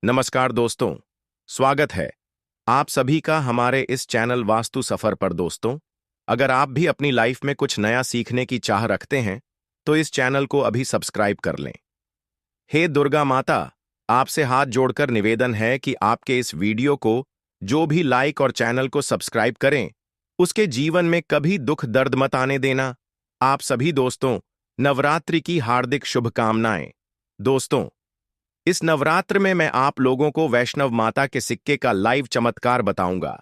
नमस्कार दोस्तों, स्वागत है आप सभी का हमारे इस चैनल वास्तु सफर पर। दोस्तों, अगर आप भी अपनी लाइफ में कुछ नया सीखने की चाह रखते हैं तो इस चैनल को अभी सब्सक्राइब कर लें। हे दुर्गा माता, आपसे हाथ जोड़कर निवेदन है कि आपके इस वीडियो को जो भी लाइक और चैनल को सब्सक्राइब करें, उसके जीवन में कभी दुख दर्द मत आने देना। आप सभी दोस्तों, नवरात्रि की हार्दिक शुभकामनाएं। दोस्तों, इस नवरात्र में मैं आप लोगों को वैष्णव माता के सिक्के का लाइव चमत्कार बताऊंगा।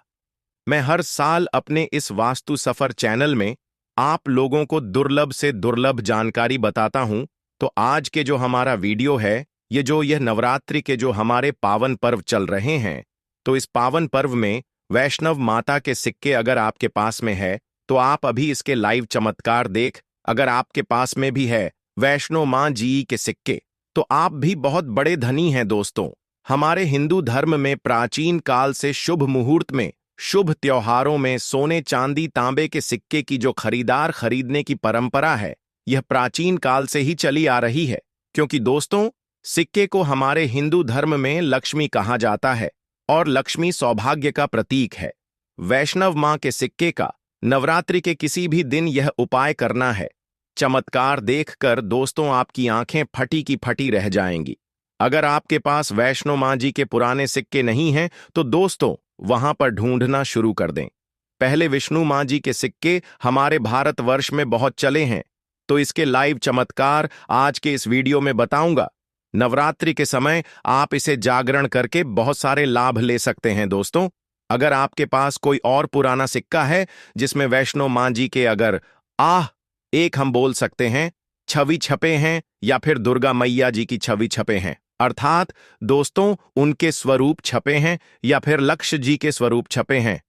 मैं हर साल अपने इस वास्तु सफर चैनल में आप लोगों को दुर्लभ से दुर्लभ जानकारी बताता हूं। तो आज के जो हमारा वीडियो है, यह नवरात्रि के जो हमारे पावन पर्व चल रहे हैं, तो इस पावन पर्व में वैष्णव माता के सिक्के अगर आपके पास में है तो आप अभी इसके लाइव चमत्कार देख। अगर आपके पास में भी है वैष्णो मां जी के सिक्के, तो आप भी बहुत बड़े धनी हैं। दोस्तों, हमारे हिंदू धर्म में प्राचीन काल से शुभ मुहूर्त में, शुभ त्योहारों में सोने चांदी तांबे के सिक्के की जो खरीदने की परंपरा है, यह प्राचीन काल से ही चली आ रही है। क्योंकि दोस्तों, सिक्के को हमारे हिंदू धर्म में लक्ष्मी कहा जाता है और लक्ष्मी सौभाग्य का प्रतीक है। वैष्णव मां के सिक्के का नवरात्रि के किसी भी दिन यह उपाय करना है। चमत्कार देखकर दोस्तों आपकी आंखें फटी की फटी रह जाएंगी। अगर आपके पास वैष्णो मां जी के पुराने सिक्के नहीं हैं तो दोस्तों वहां पर ढूंढना शुरू कर दें। पहले विष्णु मां जी के सिक्के हमारे भारतवर्ष में बहुत चले हैं, तो इसके लाइव चमत्कार आज के इस वीडियो में बताऊंगा। नवरात्रि के समय आप इसे जागरण करके बहुत सारे लाभ ले सकते हैं। दोस्तों, अगर आपके पास कोई और पुराना सिक्का है जिसमें वैष्णो मां जी के अगर एक हम बोल सकते हैं छवि छपे हैं या फिर दुर्गा मैया जी की छवि छपे हैं, अर्थात दोस्तों उनके स्वरूप छपे हैं या फिर लक्ष्य जी के स्वरूप छपे हैं।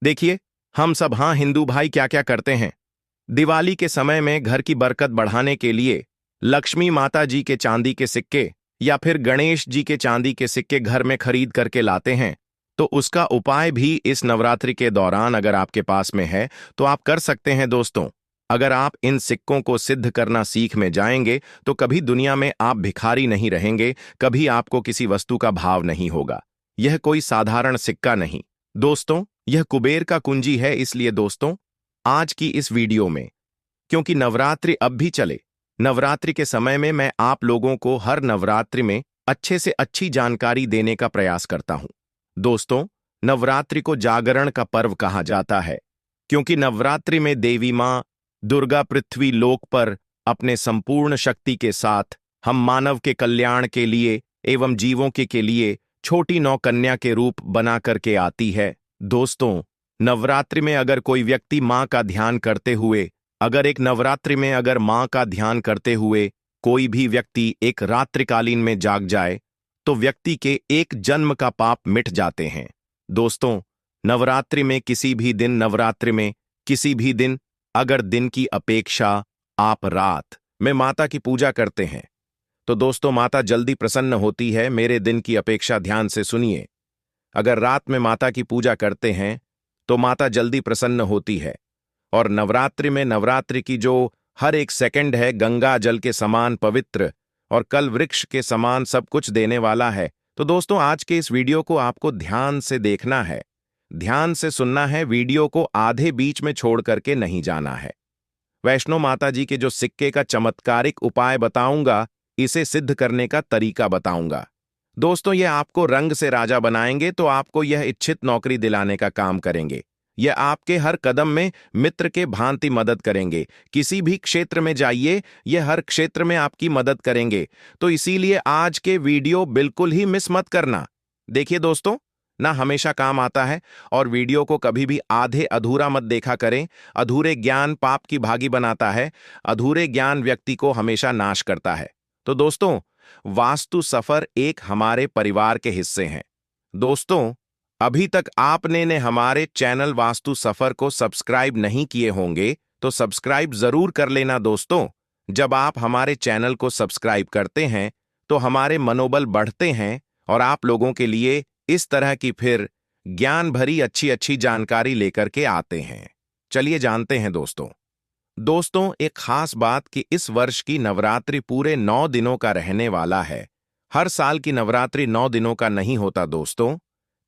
देखिए, हम सब हिंदू भाई क्या क्या करते हैं। दिवाली के समय में घर की बरकत बढ़ाने के लिए लक्ष्मी माता जी के चांदी के सिक्के या फिर गणेश जी के चांदी के सिक्के घर में खरीद करके लाते हैं। तो उसका उपाय भी इस नवरात्रि के दौरान अगर आपके पास में है तो आप कर सकते हैं। दोस्तों, अगर आप इन सिक्कों को सिद्ध करना सीख में जाएंगे तो कभी दुनिया में आप भिखारी नहीं रहेंगे, कभी आपको किसी वस्तु का भाव नहीं होगा। यह कोई साधारण सिक्का नहीं दोस्तों, यह कुबेर का कुंजी है। इसलिए दोस्तों, आज की इस वीडियो में, क्योंकि नवरात्रि अब भी चले, नवरात्रि के समय में मैं आप लोगों को हर नवरात्रि में अच्छे से अच्छी जानकारी देने का प्रयास करता हूं। दोस्तों, नवरात्रि को जागरण का पर्व कहा जाता है, क्योंकि नवरात्रि में देवी मां दुर्गा पृथ्वी लोक पर अपने संपूर्ण शक्ति के साथ हम मानव के कल्याण के लिए एवं जीवों के लिए छोटी नौ कन्या के रूप बना करके आती है। दोस्तों, नवरात्रि में अगर कोई व्यक्ति मां का ध्यान करते हुए, मां का ध्यान करते हुए कोई भी व्यक्ति एक रात्रिकालीन में जाग जाए तो व्यक्ति के एक जन्म का पाप मिट जाते हैं। दोस्तों, नवरात्रि में किसी भी दिन अगर दिन की अपेक्षा आप रात में माता की पूजा करते हैं तो दोस्तों माता जल्दी प्रसन्न होती है। मेरे दिन की अपेक्षा ध्यान से सुनिए। अगर रात में माता की पूजा करते हैं तो माता जल्दी प्रसन्न होती है। और नवरात्रि की जो हर एक सेकंड है गंगा जल के समान पवित्र और कल वृक्ष के समान सब कुछ देने वाला है। तो दोस्तों, आज के इस वीडियो को आपको ध्यान से देखना है, ध्यान से सुनना है, वीडियो को आधे बीच में छोड़ करके नहीं जाना है। वैष्णो माता जी के जो सिक्के का चमत्कारिक उपाय बताऊंगा, इसे सिद्ध करने का तरीका बताऊंगा। दोस्तों, यह आपको रंग से राजा बनाएंगे, तो आपको यह इच्छित नौकरी दिलाने का काम करेंगे। यह आपके हर कदम में मित्र के भांति मदद करेंगे। किसी भी क्षेत्र में जाइए, यह हर क्षेत्र में आपकी मदद करेंगे। तो इसीलिए आज के वीडियो बिल्कुल ही मिस मत करना। देखिए दोस्तों, ना हमेशा काम आता है, और वीडियो को कभी भी आधे अधूरा मत देखा करें। अधूरे ज्ञान पाप की भागी बनाता है, अधूरे ज्ञान व्यक्ति को हमेशा नाश करता है। तो दोस्तों, वास्तु सफर एक हमारे परिवार के हिस्से हैं। दोस्तों, अभी तक आपने ने हमारे चैनल वास्तु सफर को सब्सक्राइब नहीं किए होंगे तो सब्सक्राइब जरूर कर लेना। दोस्तों, जब आप हमारे चैनल को सब्सक्राइब करते हैं तो हमारे मनोबल बढ़ते हैं और आप लोगों के लिए इस तरह की फिर ज्ञान भरी अच्छी अच्छी जानकारी लेकर के आते हैं। चलिए जानते हैं दोस्तों, एक खास बात कि इस वर्ष की नवरात्रि पूरे 9 दिनों का रहने वाला है हर साल की नवरात्रि 9 दिनों का नहीं होता दोस्तों।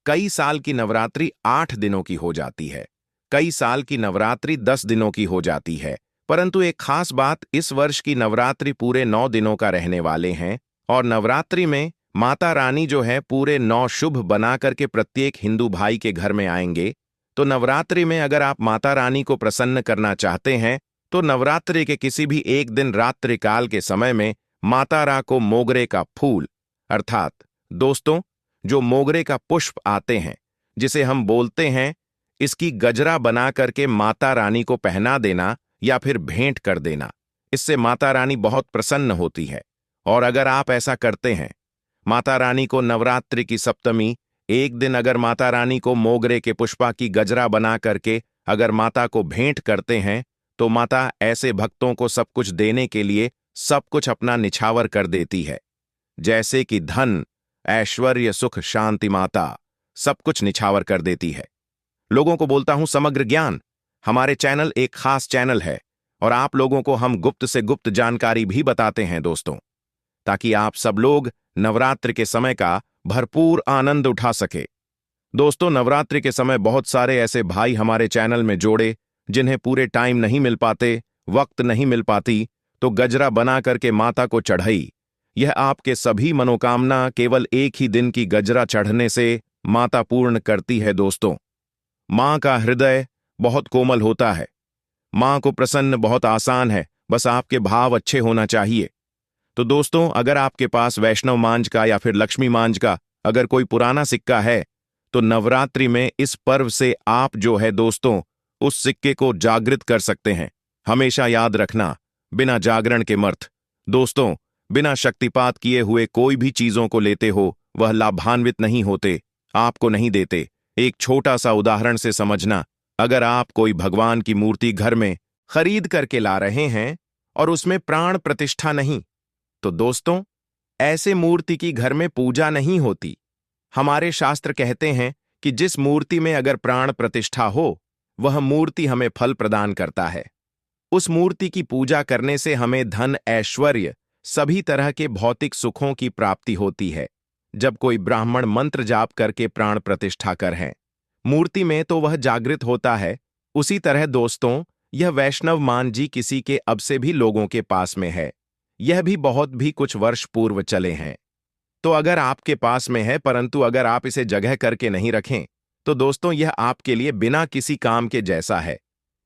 कई साल की नवरात्रि 8 दिनों की हो जाती है, कई साल की नवरात्रि 10 दिनों की हो जाती है। परंतु एक खास बात, इस वर्ष की नवरात्रि पूरे 9 दिनों का रहने वाले हैं। और नवरात्रि में माता रानी जो है पूरे 9 शुभ बना करके प्रत्येक हिंदू भाई के घर में आएंगे। तो नवरात्रि में अगर आप माता रानी को प्रसन्न करना चाहते हैं तो नवरात्रि के किसी भी एक दिन रात्रि काल के समय में माता रा को मोगरे का फूल अर्थात दोस्तों जो मोगरे का पुष्प आते हैं, जिसे हम बोलते हैं, इसकी गजरा बना करके माता रानी को पहना देना या फिर भेंट कर देना। इससे माता रानी बहुत प्रसन्न होती है। और अगर आप ऐसा करते हैं, माता रानी को नवरात्रि की सप्तमी एक दिन अगर माता रानी को मोगरे के पुष्पा की गजरा बना करके अगर माता को भेंट करते हैं तो माता ऐसे भक्तों को सब कुछ देने के लिए सब कुछ अपना निछावर कर देती है। जैसे कि धन, ऐश्वर्य, सुख, शांति, माता सब कुछ निछावर कर देती है। लोगों को बोलता हूं समग्र ज्ञान, हमारे चैनल एक खास चैनल है और आप लोगों को हम गुप्त से गुप्त जानकारी भी बताते हैं दोस्तों, ताकि आप सब लोग नवरात्रि के समय का भरपूर आनंद उठा सके। दोस्तों नवरात्रि के समय बहुत सारे ऐसे भाई हमारे चैनल में जोड़े जिन्हें पूरे टाइम नहीं मिल पाते, वक्त नहीं मिल पाती, तो गजरा बना करके माता को चढ़ाई। यह आपके सभी मनोकामना केवल एक ही दिन की गजरा चढ़ने से माता पूर्ण करती है दोस्तों। मां का हृदय बहुत कोमल होता है, मां को प्रसन्न बहुत आसान है, बस आपके भाव अच्छे होना चाहिए। तो दोस्तों अगर आपके पास वैष्णव मांझ का या फिर लक्ष्मी मांझ का अगर कोई पुराना सिक्का है तो नवरात्रि में इस पर्व से आप जो है दोस्तों उस सिक्के को जागृत कर सकते हैं। हमेशा याद रखना, बिना जागरण के मर्थ दोस्तों, बिना शक्तिपात किए हुए कोई भी चीजों को लेते हो वह लाभान्वित नहीं होते, आपको नहीं देते। एक छोटा सा उदाहरण से समझना, अगर आप कोई भगवान की मूर्ति घर में खरीद करके ला रहे हैं और उसमें प्राण प्रतिष्ठा नहीं, तो दोस्तों ऐसे मूर्ति की घर में पूजा नहीं होती। हमारे शास्त्र कहते हैं कि जिस मूर्ति में अगर प्राण प्रतिष्ठा हो वह मूर्ति हमें फल प्रदान करता है। उस मूर्ति की पूजा करने से हमें धन, ऐश्वर्य, सभी तरह के भौतिक सुखों की प्राप्ति होती है। जब कोई ब्राह्मण मंत्र जाप करके प्राण प्रतिष्ठा कर है मूर्ति में तो वह जागृत होता है। उसी तरह दोस्तों यह वैष्णव मान जी किसी के अब से भी लोगों के पास में है, यह भी बहुत भी कुछ वर्ष पूर्व चले हैं। तो अगर आपके पास में है परंतु अगर आप इसे जगह करके नहीं रखें तो दोस्तों यह आपके लिए बिना किसी काम के जैसा है,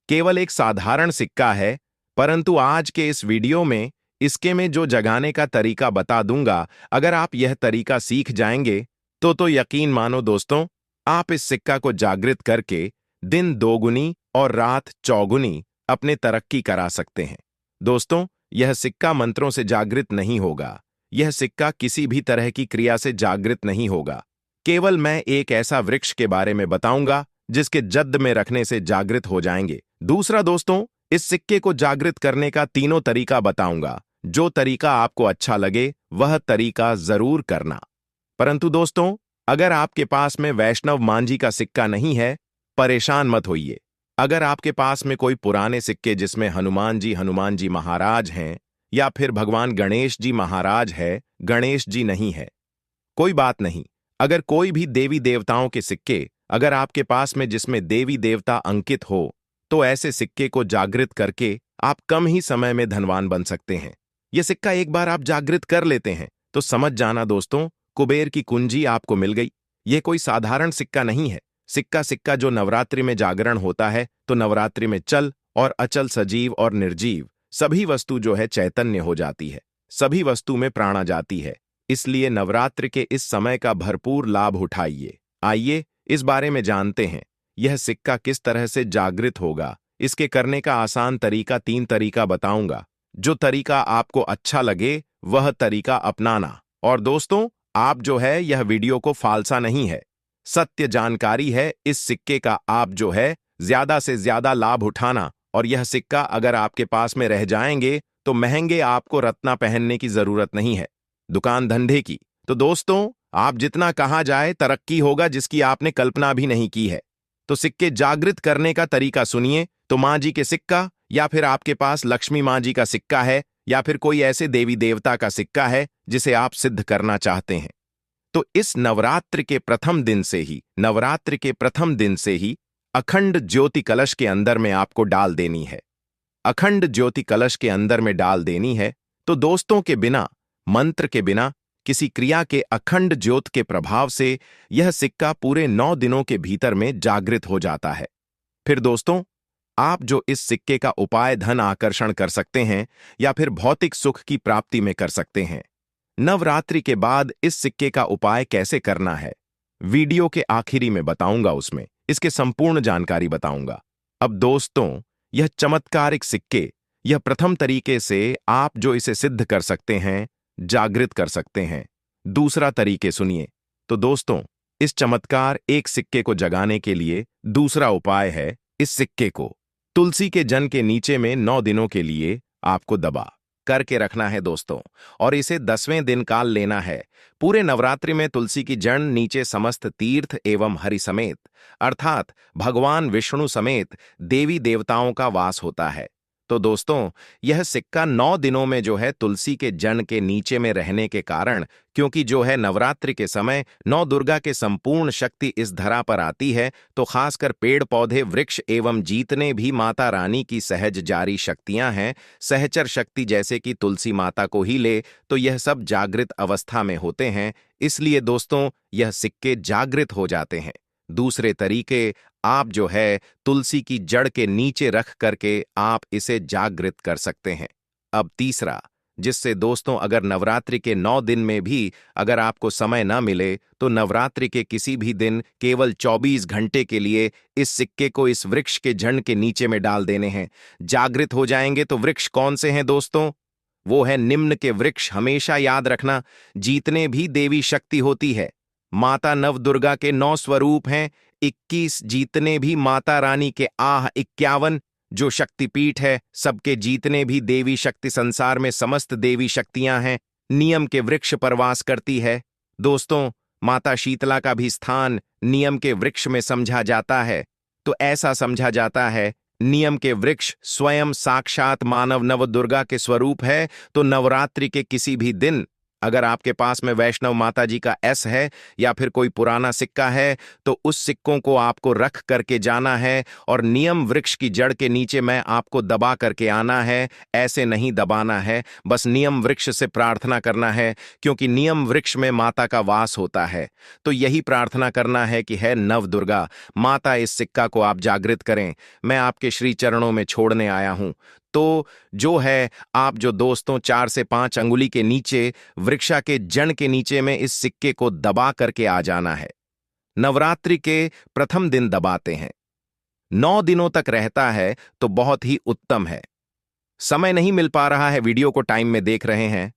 केवल एक साधारण सिक्का है। परंतु आज के इस वीडियो में इसके में जो जगाने का तरीका बता दूंगा, अगर आप यह तरीका सीख जाएंगे तो यकीन मानो दोस्तों आप इस सिक्का को जागृत करके दिन दोगुनी और रात चौगुनी अपने तरक्की करा सकते हैं। दोस्तों यह सिक्का मंत्रों से जागृत नहीं होगा, यह सिक्का किसी भी तरह की क्रिया से जागृत नहीं होगा। केवल मैं एक ऐसा वृक्ष के बारे में बताऊंगा जिसके जद में रखने से जागृत हो जाएंगे। दूसरा दोस्तों इस सिक्के को जागृत करने का तीनों तरीका बताऊंगा, जो तरीका आपको अच्छा लगे वह तरीका जरूर करना। परंतु दोस्तों अगर आपके पास में वैष्णव मांझी का सिक्का नहीं है, परेशान मत होइए। अगर आपके पास में कोई पुराने सिक्के जिसमें हनुमान जी महाराज हैं या फिर भगवान गणेश जी महाराज है, गणेश जी नहीं है, कोई बात नहीं। अगर कोई भी देवी देवताओं के सिक्के अगर आपके पास में जिसमें देवी देवता अंकित हो तो ऐसे सिक्के को जागृत करके आप कम ही समय में धनवान बन सकते हैं। यह सिक्का एक बार आप जागृत कर लेते हैं तो समझ जाना दोस्तों कुबेर की कुंजी आपको मिल गई। यह कोई साधारण सिक्का नहीं है। सिक्का जो नवरात्रि में जागरण होता है तो नवरात्रि में चल और अचल, सजीव और निर्जीव सभी वस्तु जो है चैतन्य हो जाती है, सभी वस्तु में प्राण आ जाती है। इसलिए नवरात्रि के इस समय का भरपूर लाभ उठाइए। आइए इस बारे में जानते हैं, यह सिक्का किस तरह से जागृत होगा। इसके करने का आसान तरीका 3 तरीका बताऊंगा। जो तरीका आपको अच्छा लगे वह तरीका अपनाना। और दोस्तों आप जो है यह वीडियो को फालसा नहीं है, सत्य जानकारी है। इस सिक्के का आप जो है ज्यादा से ज्यादा लाभ उठाना। और यह सिक्का अगर आपके पास में रह जाएंगे तो महंगे आपको रत्ना पहनने की जरूरत नहीं है, दुकान धंधे की। तो दोस्तों आप जितना कहा जाए तरक्की होगा जिसकी आपने कल्पना भी नहीं की है। तो सिक्के जागृत करने का तरीका सुनिए। तो मां जी के सिक्का या फिर आपके पास लक्ष्मी मां जी का सिक्का है या फिर कोई ऐसे देवी देवता का सिक्का है जिसे आप सिद्ध करना चाहते हैं, तो इस नवरात्रि के प्रथम दिन से ही अखंड ज्योति कलश के अंदर में आपको डाल देनी है। अखंड ज्योति कलश के अंदर में डाल देनी है। तो दोस्तों, के बिना, मंत्र के बिना, किसी क्रिया के अखंड ज्योत के प्रभाव से यह सिक्का पूरे 9 दिनों के भीतर में जागृत हो जाता है। फिर दोस्तों, आप जो इस सिक्के का उपाय धन आकर्षण कर सकते हैं या फिर भौतिक सुख की प्राप्ति में कर सकते हैं। नवरात्रि के बाद इस सिक्के का उपाय कैसे करना है, वीडियो के आखिरी में बताऊंगा, उसमें इसके संपूर्ण जानकारी बताऊंगा। अब दोस्तों, यह चमत्कारिक सिक्के, यह प्रथम तरीके से आप जो इसे सिद्ध कर सकते हैं, जागृत कर सकते हैं। दूसरा तरीके सुनिए। तो दोस्तों, इस चमत्कार एक सिक्के को जगाने के लिए दूसरा उपाय है, इस सिक्के को तुलसी के जन के नीचे में 9 दिनों के लिए आपको दबा करके रखना है दोस्तों, और इसे 10वें दिन काल लेना है। पूरे नवरात्रि में तुलसी की जड़ नीचे समस्त तीर्थ एवं हरि समेत, अर्थात भगवान विष्णु समेत देवी देवताओं का वास होता है। तो दोस्तों, यह सिक्का 9 दिनों में जो है तुलसी के जन के नीचे में रहने के कारण, क्योंकि जो है नवरात्रि के समय 9 दुर्गा के संपूर्ण शक्ति इस धरा पर आती है, तो खासकर पेड़ पौधे, वृक्ष एवं जितने भी माता रानी की सहज जारी शक्तियां हैं, सहचर शक्ति जैसे कि तुलसी माता को ही ले, तो यह सब जागृत अवस्था में होते हैं। इसलिए दोस्तों, यह सिक्के जागृत हो जाते हैं। दूसरे तरीके, आप जो है तुलसी की जड़ के नीचे रख करके आप इसे जागृत कर सकते हैं। अब तीसरा, जिससे दोस्तों अगर नवरात्रि के 9 दिन में भी अगर आपको समय न मिले, तो नवरात्रि के किसी भी दिन केवल 24 घंटे के लिए इस सिक्के को इस वृक्ष के जड़ के नीचे में डाल देने हैं, जागृत हो जाएंगे। तो वृक्ष कौन से हैं दोस्तों? वो है निम्न के वृक्ष। हमेशा याद रखना, जितने भी देवी शक्ति होती है, माता नव दुर्गा के 9 स्वरूप हैं, 21 जितने भी माता रानी के 51 जो शक्तिपीठ है, सबके जितने भी देवी शक्ति संसार में समस्त देवी शक्तियां हैं, नियम के वृक्ष पर वास करती है। दोस्तों, माता शीतला का भी स्थान नियम के वृक्ष में समझा जाता है। तो ऐसा समझा जाता है, नियम के वृक्ष स्वयं साक्षात मानव नव दुर्गा के स्वरूप है। तो नवरात्रि के किसी भी दिन अगर आपके पास में वैष्णव माता जी का एस है या फिर कोई पुराना सिक्का है, तो उस सिक्कों को आपको रख करके जाना है और नियम वृक्ष की जड़ के नीचे में आपको दबा करके आना है। ऐसे नहीं दबाना है, बस नियम वृक्ष से प्रार्थना करना है, क्योंकि नियम वृक्ष में माता का वास होता है। तो यही प्रार्थना करना है कि है नव दुर्गा माता, इस सिक्का को आप जागृत करें, मैं आपके श्री चरणों में छोड़ने आया हूं। तो जो है आप जो दोस्तों 4 से 5 अंगुली के नीचे वृक्षा के जड़ के नीचे में इस सिक्के को दबा करके आ जाना है। नवरात्रि के प्रथम दिन दबाते हैं, 9 दिनों तक रहता है, तो बहुत ही उत्तम है। समय नहीं मिल पा रहा है, वीडियो को टाइम में देख रहे हैं,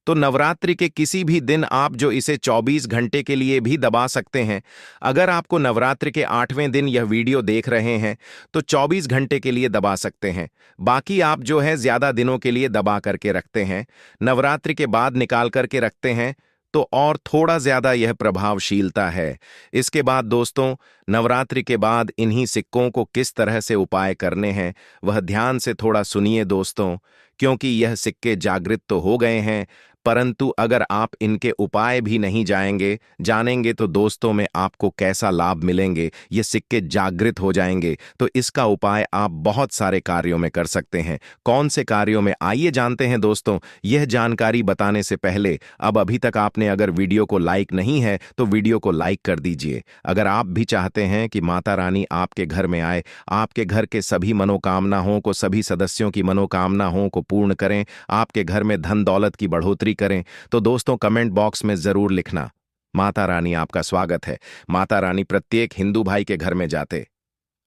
तो नवरात्रि के किसी भी दिन आप जो इसे 24 घंटे के लिए भी दबा सकते हैं। अगर आपको नवरात्रि के 8वें दिन यह वीडियो देख रहे हैं, तो 24 घंटे के लिए दबा सकते हैं। बाकी आप जो है ज्यादा दिनों के लिए दबा करके रखते हैं, नवरात्रि के बाद निकाल करके रखते हैं, तो और थोड़ा ज्यादा यह प्रभावशीलता है। इसके बाद दोस्तों, नवरात्रि के बाद इन्हीं सिक्कों को किस तरह से उपाय करने हैं, वह ध्यान से थोड़ा सुनिए दोस्तों, क्योंकि यह सिक्के जागृत तो हो गए हैं, परंतु अगर आप इनके उपाय भी नहीं जानेंगे तो दोस्तों में आपको कैसा लाभ मिलेंगे। ये सिक्के जागृत हो जाएंगे, तो इसका उपाय आप बहुत सारे कार्यों में कर सकते हैं। कौन से कार्यों में, आइए जानते हैं दोस्तों। यह जानकारी बताने से पहले, अब अभी तक आपने अगर वीडियो को लाइक नहीं है तो वीडियो को लाइक कर दीजिए। अगर आप भी चाहते हैं कि माता रानी आपके घर में आए, आपके घर के सभी मनोकामनाओं को, सभी सदस्यों की मनोकामनाओं को पूर्ण करें, आपके घर में धन दौलत की बढ़ोतरी करें, तो दोस्तों कमेंट बॉक्स में जरूर लिखना, माता रानी आपका स्वागत है। माता रानी प्रत्येक हिंदू भाई के घर में जाते,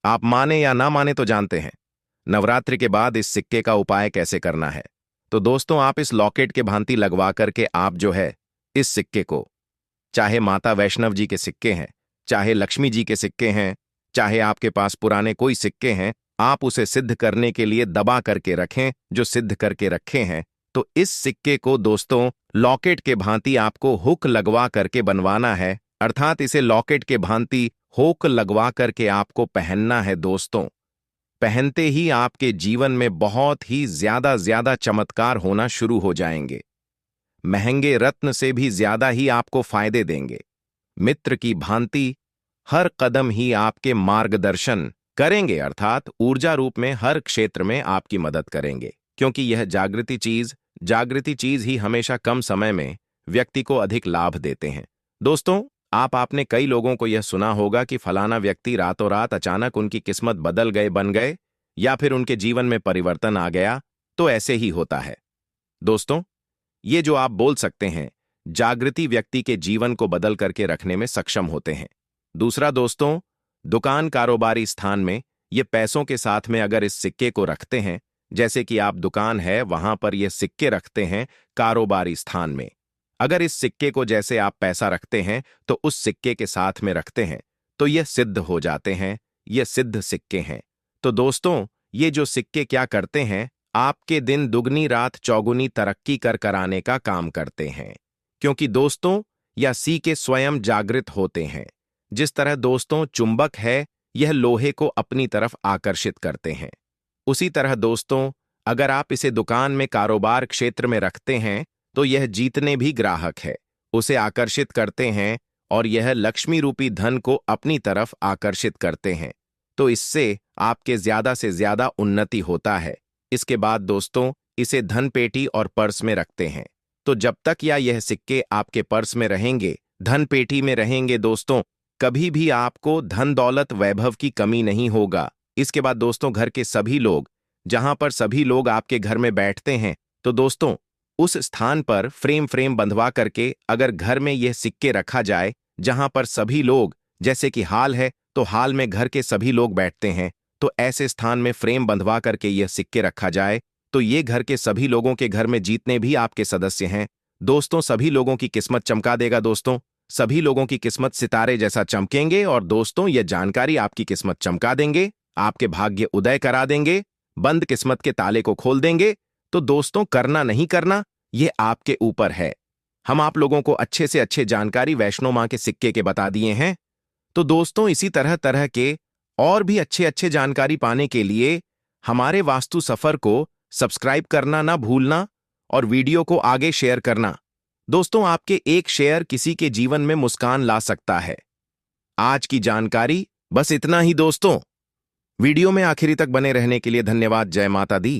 आप माने या ना माने तो जानते हैं। नवरात्रि के बाद इस सिक्के का उपाय कैसे करना है, तो दोस्तों आप इस लॉकेट के भांति लगवा करके आप जो है इस सिक्के को, चाहे माता वैष्णव जी के सिक्के हैं, चाहे लक्ष्मी जी के सिक्के हैं, चाहे आपके पास पुराने कोई सिक्के हैं, आप उसे सिद्ध करने के लिए दबा करके रखें। जो सिद्ध करके रखे हैं, तो इस सिक्के को दोस्तों लॉकेट के भांति आपको हुक लगवा करके बनवाना है, अर्थात इसे लॉकेट के भांति हुक लगवा करके आपको पहनना है दोस्तों। पहनते ही आपके जीवन में बहुत ही ज्यादा चमत्कार होना शुरू हो जाएंगे। महंगे रत्न से भी ज्यादा ही आपको फायदे देंगे। मित्र की भांति हर कदम ही आपके मार्गदर्शन करेंगे, अर्थात ऊर्जा रूप में हर क्षेत्र में आपकी मदद करेंगे, क्योंकि यह जागृति चीज ही हमेशा कम समय में व्यक्ति को अधिक लाभ देते हैं। दोस्तों, आपने कई लोगों को यह सुना होगा कि फलाना व्यक्ति रातों रात अचानक उनकी किस्मत बन गए या फिर उनके जीवन में परिवर्तन आ गया। तो ऐसे ही होता है दोस्तों। ये जो आप बोल सकते हैं, जागृति व्यक्ति के जीवन को बदल करके रखने में सक्षम होते हैं। दूसरा दोस्तों, दुकान कारोबारी स्थान में ये पैसों के साथ में अगर इस सिक्के को रखते हैं, जैसे कि आप दुकान है वहां पर ये सिक्के रखते हैं कारोबारी स्थान में, अगर इस सिक्के को जैसे आप पैसा रखते हैं तो उस सिक्के के साथ में रखते हैं तो ये सिद्ध हो जाते हैं, ये सिद्ध सिक्के हैं। तो दोस्तों, ये जो सिक्के क्या करते हैं, आपके दिन दुगनी रात चौगुनी तरक्की कराने का काम करते हैं, क्योंकि दोस्तों या सिक्के स्वयं जागृत होते हैं। जिस तरह दोस्तों चुंबक है, यह लोहे को अपनी तरफ आकर्षित करते हैं, उसी तरह दोस्तों अगर आप इसे दुकान में कारोबार क्षेत्र में रखते हैं तो यह जीतने भी ग्राहक है उसे आकर्षित करते हैं और यह लक्ष्मी रूपी धन को अपनी तरफ आकर्षित करते हैं। तो इससे आपके ज्यादा से ज्यादा उन्नति होता है। इसके बाद दोस्तों इसे धन पेटी और पर्स में रखते हैं। तो जब तक यह सिक्के आपके पर्स में रहेंगे, धन पेटी में रहेंगे दोस्तों, कभी भी आपको धन दौलत वैभव की कमी नहीं होगा। इसके बाद दोस्तों घर के सभी लोग, जहां पर सभी लोग आपके घर में बैठते हैं, तो दोस्तों उस स्थान पर फ्रेम बंधवा करके अगर घर में यह सिक्के रखा जाए, जहां पर सभी लोग, जैसे कि हाल है तो हाल में घर के सभी लोग बैठते हैं, तो ऐसे स्थान में फ्रेम बंधवा करके यह सिक्के रखा जाए तो ये घर के सभी लोगों के घर में जितने भी आपके सदस्य हैं दोस्तों, सभी लोगों की किस्मत चमका देगा। दोस्तों सभी लोगों की किस्मत सितारे जैसा चमकेंगे और दोस्तों यह जानकारी आपकी किस्मत चमका देंगे, आपके भाग्य उदय करा देंगे, बंद किस्मत के ताले को खोल देंगे। तो दोस्तों करना नहीं करना यह आपके ऊपर है। हम आप लोगों को अच्छे से अच्छे जानकारी वैष्णो मां के सिक्के के बता दिए हैं। तो दोस्तों इसी तरह के और भी अच्छे जानकारी पाने के लिए हमारे वास्तु सफर को सब्सक्राइब करना ना भूलना और वीडियो को आगे शेयर करना। दोस्तों आपके एक शेयर किसी के जीवन में मुस्कान ला सकता है। आज की जानकारी बस इतना ही दोस्तों। वीडियो में आखिरी तक बने रहने के लिए धन्यवाद। जय माता दी।